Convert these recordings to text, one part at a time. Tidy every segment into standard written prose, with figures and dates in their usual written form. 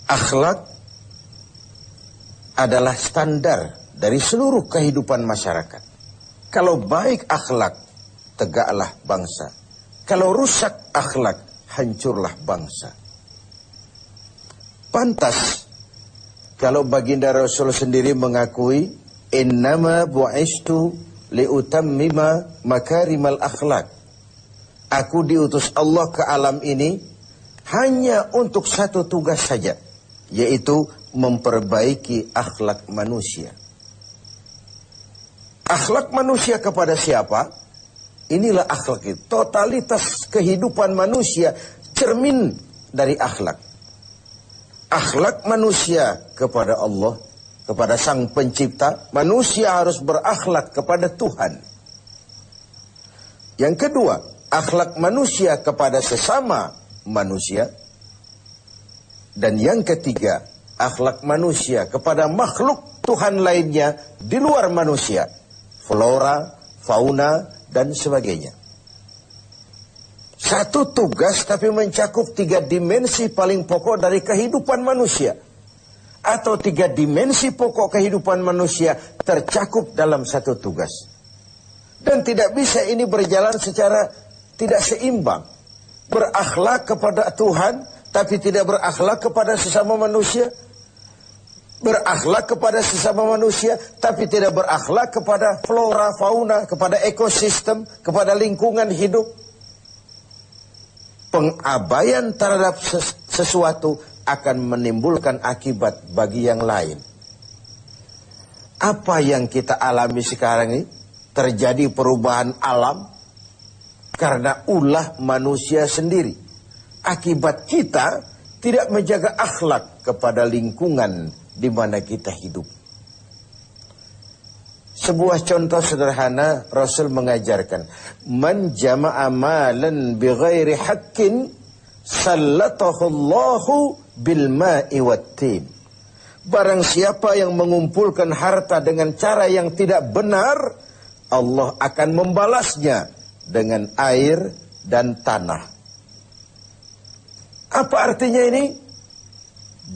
Akhlak adalah standar dari seluruh kehidupan masyarakat. Kalau baik akhlak, tegaklah bangsa. Kalau rusak akhlak, hancurlah bangsa. Pantas kalau baginda Rasul sendiri mengakui, innama bu'istu liutammima makarimal akhlak. Aku diutus Allah ke alam ini hanya untuk satu tugas saja, yaitu memperbaiki akhlak manusia. Akhlak manusia kepada siapa? Inilah akhlak itu. Totalitas kehidupan manusia cermin dari akhlak. Akhlak manusia kepada Allah, kepada Sang Pencipta. Manusia harus berakhlak kepada Tuhan. Yang kedua, akhlak manusia kepada sesama manusia. Dan yang ketiga, akhlak manusia kepada makhluk Tuhan lainnya di luar manusia. Flora, fauna, dan sebagainya. Satu tugas tapi mencakup 3 dimensi paling pokok dari kehidupan manusia. Atau 3 dimensi pokok kehidupan manusia tercakup dalam satu tugas. Dan tidak bisa ini berjalan secara tidak seimbang. Berakhlak kepada Tuhan tapi tidak berakhlak kepada sesama manusia. Berakhlak kepada sesama manusia tapi tidak berakhlak kepada flora, fauna, kepada ekosistem, kepada lingkungan hidup. Pengabaian terhadap sesuatu akan menimbulkan akibat bagi yang lain. Apa yang kita alami sekarang ini? Terjadi perubahan alam karena ulah manusia sendiri. Akibat kita tidak menjaga akhlak kepada lingkungan di mana kita hidup. Sebuah contoh sederhana, Rasul mengajarkan, man jama'a malan bighairi haqqin sallatahu Allahu bil ma'i wattin. Barang siapa yang mengumpulkan harta dengan cara yang tidak benar, Allah akan membalasnya dengan air dan tanah. Apa artinya ini?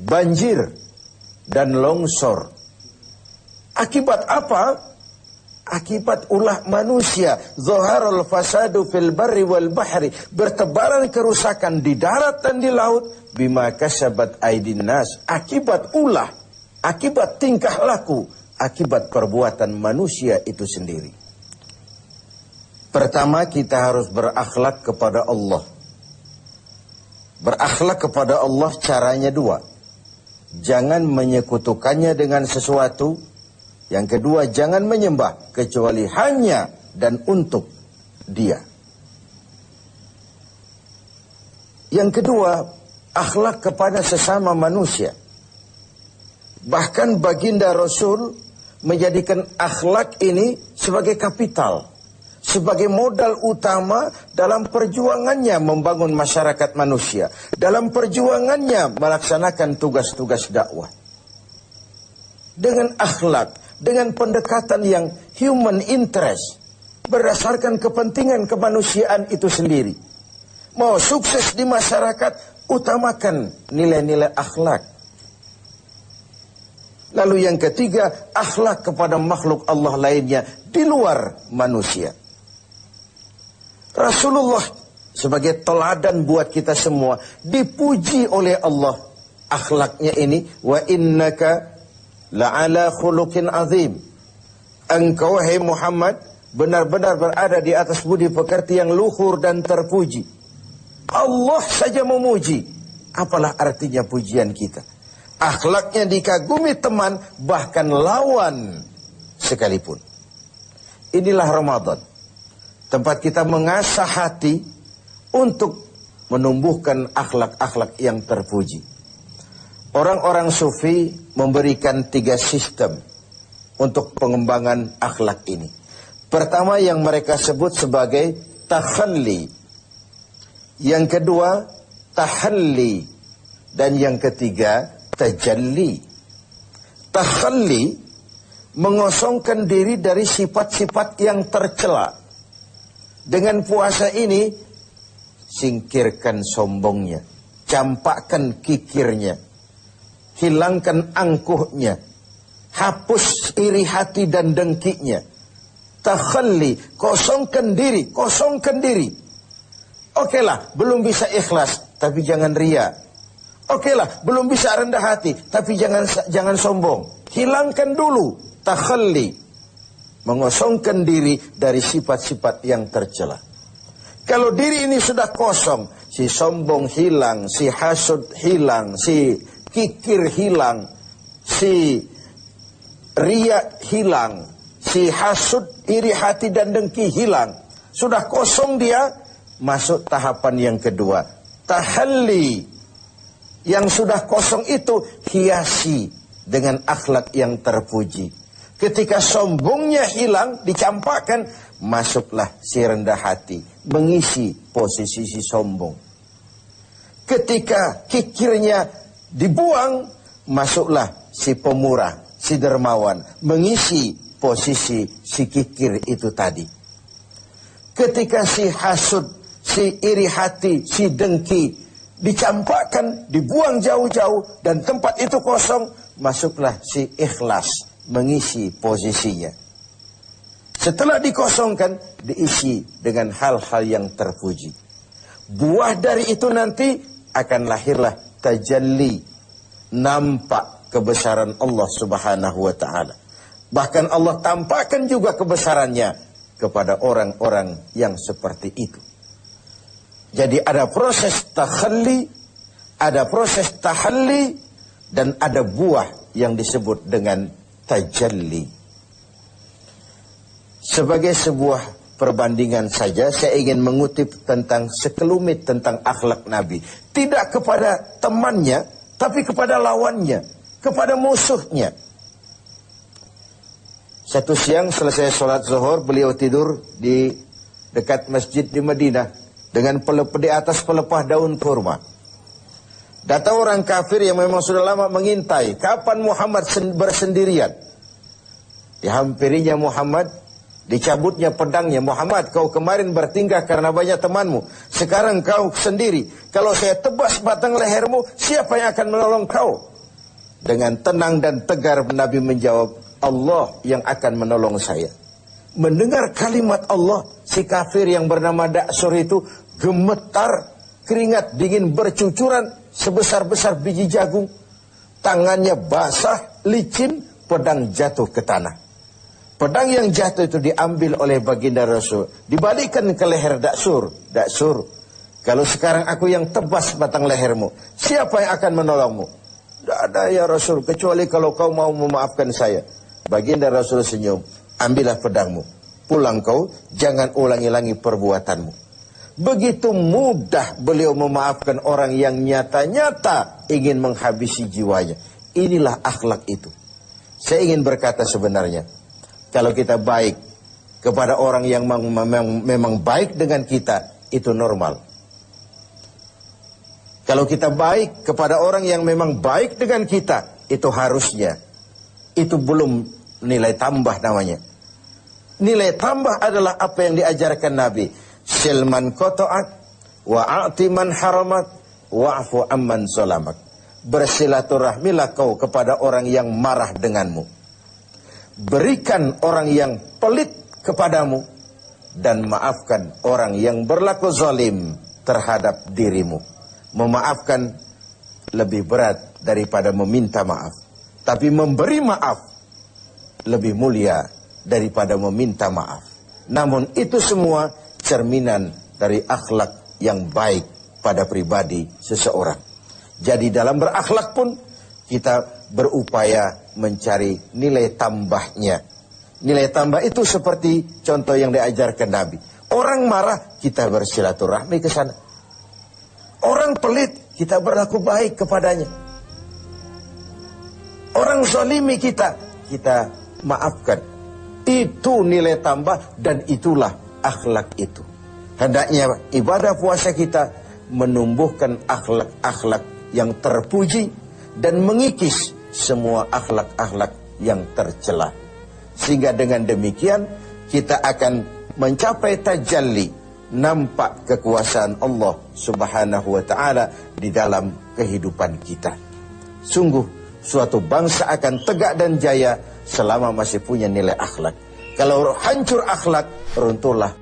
Banjir dan longsor. Akibat apa? Akibat ulah manusia. Zaharul fasadu fil barri wal bahri. Bertebaran kerusakan di darat dan di laut. Bima kasabat aydin nas. Akibat ulah. Akibat tingkah laku. Akibat perbuatan manusia itu sendiri. Pertama, kita harus berakhlak kepada Allah. Berakhlak kepada Allah caranya 2. Jangan menyekutukannya dengan sesuatu. Yang kedua, jangan menyembah kecuali hanya dan untuk Dia. Yang kedua, akhlak kepada sesama manusia. Bahkan baginda Rasul menjadikan akhlak ini sebagai kapital, sebagai modal utama dalam perjuangannya membangun masyarakat manusia, dalam perjuangannya melaksanakan tugas-tugas dakwah. Dengan akhlak, dengan pendekatan yang human interest, berdasarkan kepentingan kemanusiaan itu sendiri. Mau sukses di masyarakat, utamakan nilai-nilai akhlak. Lalu yang ketiga, akhlak kepada makhluk Allah lainnya di luar manusia. Rasulullah sebagai teladan buat kita semua, dipuji oleh Allah akhlaknya ini, wa innaka la'ala khuluqin azim. Engkau hai Muhammad benar-benar berada di atas budi pekerti yang luhur dan terpuji. Allah saja memuji, apalah artinya pujian kita? Akhlaknya dikagumi teman, bahkan lawan sekalipun. Inilah Ramadan, tempat kita mengasah hati untuk menumbuhkan akhlak-akhlak yang terpuji. Orang-orang sufi memberikan 3 sistem untuk pengembangan akhlak ini. Pertama yang mereka sebut sebagai takhalli. Yang kedua tahalli. Dan yang ketiga tajalli. Takhalli mengosongkan diri dari sifat-sifat yang tercela. Dengan puasa ini, singkirkan sombongnya, campakkan kikirnya, hilangkan angkuhnya, hapus iri hati dan dengkinya. Takhalli, kosongkan diri, kosongkan diri. Okelah, belum bisa ikhlas, tapi jangan ria. Okelah, belum bisa rendah hati, tapi jangan sombong. Hilangkan dulu takhalli, mengosongkan diri dari sifat-sifat yang tercela. Kalau diri ini sudah kosong, si sombong hilang, si hasud hilang, si kikir hilang, si riya hilang, si hasud, iri hati dan dengki hilang. Sudah kosong dia, masuk tahapan yang kedua. Tahalli. Yang sudah kosong itu hiasi dengan akhlak yang terpuji. Ketika sombongnya hilang, dicampakkan, masuklah si rendah hati, mengisi posisi si sombong. Ketika kikirnya dibuang, masuklah si pemurah, si dermawan, mengisi posisi si kikir itu tadi. Ketika si hasud, si iri hati, si dengki dicampakkan, dibuang jauh-jauh, dan tempat itu kosong, masuklah si ikhlas, mengisi posisinya. Setelah dikosongkan, diisi dengan hal-hal yang terpuji. Buah dari itu nanti akan lahirlah tajalli, nampak kebesaran Allah Subhanahu wa ta'ala. Bahkan Allah tampakkan juga kebesarannya kepada orang-orang yang seperti itu. Jadi ada proses takhalli, ada proses tahalli, dan ada buah yang disebut dengan tajalli. Sebagai sebuah perbandingan saja, saya ingin mengutip tentang sekelumit tentang akhlak Nabi. Tidak kepada temannya, tapi kepada lawannya, kepada musuhnya. Satu siang selesai sholat zuhur, beliau tidur di dekat masjid di Madinah dengan di atas pelepah daun kurma. Datang orang kafir yang memang sudah lama mengintai kapan Muhammad bersendirian. Dihampirinya Muhammad, dicabutnya pedangnya. Muhammad, kau kemarin bertingkah karena banyak temanmu, sekarang kau sendiri. Kalau saya tebas batang lehermu, siapa yang akan menolong kau? Dengan tenang dan tegar Nabi menjawab, Allah yang akan menolong saya. Mendengar kalimat Allah, si kafir yang bernama Da'sur itu gemetar, keringat dingin bercucuran sebesar-besar biji jagung. Tangannya basah, licin, pedang jatuh ke tanah. Pedang yang jatuh itu diambil oleh baginda Rasul, dibalikkan ke leher Da'sur. Da'sur, kalau sekarang aku yang tebas batang lehermu, siapa yang akan menolongmu? Tidak ada ya Rasul, kecuali kalau kau mau memaafkan saya. Baginda Rasul senyum, ambillah pedangmu, pulang kau, jangan ulangi-ulangi perbuatanmu. Begitu mudah beliau memaafkan orang yang nyata-nyata ingin menghabisi jiwanya. Inilah akhlak itu. Saya ingin berkata sebenarnya, kalau kita baik kepada orang yang memang baik dengan kita, itu normal. Kalau kita baik kepada orang yang memang baik dengan kita, itu harusnya. Itu belum nilai tambah namanya. Nilai tambah adalah apa yang diajarkan Nabi. Silman koto'at, wa'ati man haramat, wa'fu amman solamak. Bersilaturahmilah kau kepada orang yang marah denganmu. Berikan orang yang pelit kepadamu, dan maafkan orang yang berlaku zalim terhadap dirimu. Memaafkan lebih berat daripada meminta maaf. Tapi memberi maaf lebih mulia daripada meminta maaf. Namun itu semua cerminan dari akhlak yang baik pada pribadi seseorang. Jadi dalam berakhlak pun kita berupaya mencari nilai tambahnya. Nilai tambah itu seperti contoh yang diajarkan Nabi. Orang marah, kita bersilaturahmi ke sana. Orang pelit, kita berlaku baik kepadanya. Orang zalimi kita maafkan. Itu nilai tambah dan itulah akhlak itu. Hendaknya ibadah puasa kita menumbuhkan akhlak-akhlak yang terpuji dan mengikis semua akhlak-akhlak yang tercela. Sehingga dengan demikian kita akan mencapai tajalli, nampak kekuasaan Allah Subhanahu wa ta'ala di dalam kehidupan kita. Sungguh suatu bangsa akan tegak dan jaya selama masih punya nilai akhlak. Kalau hancur akhlak, runtuhlah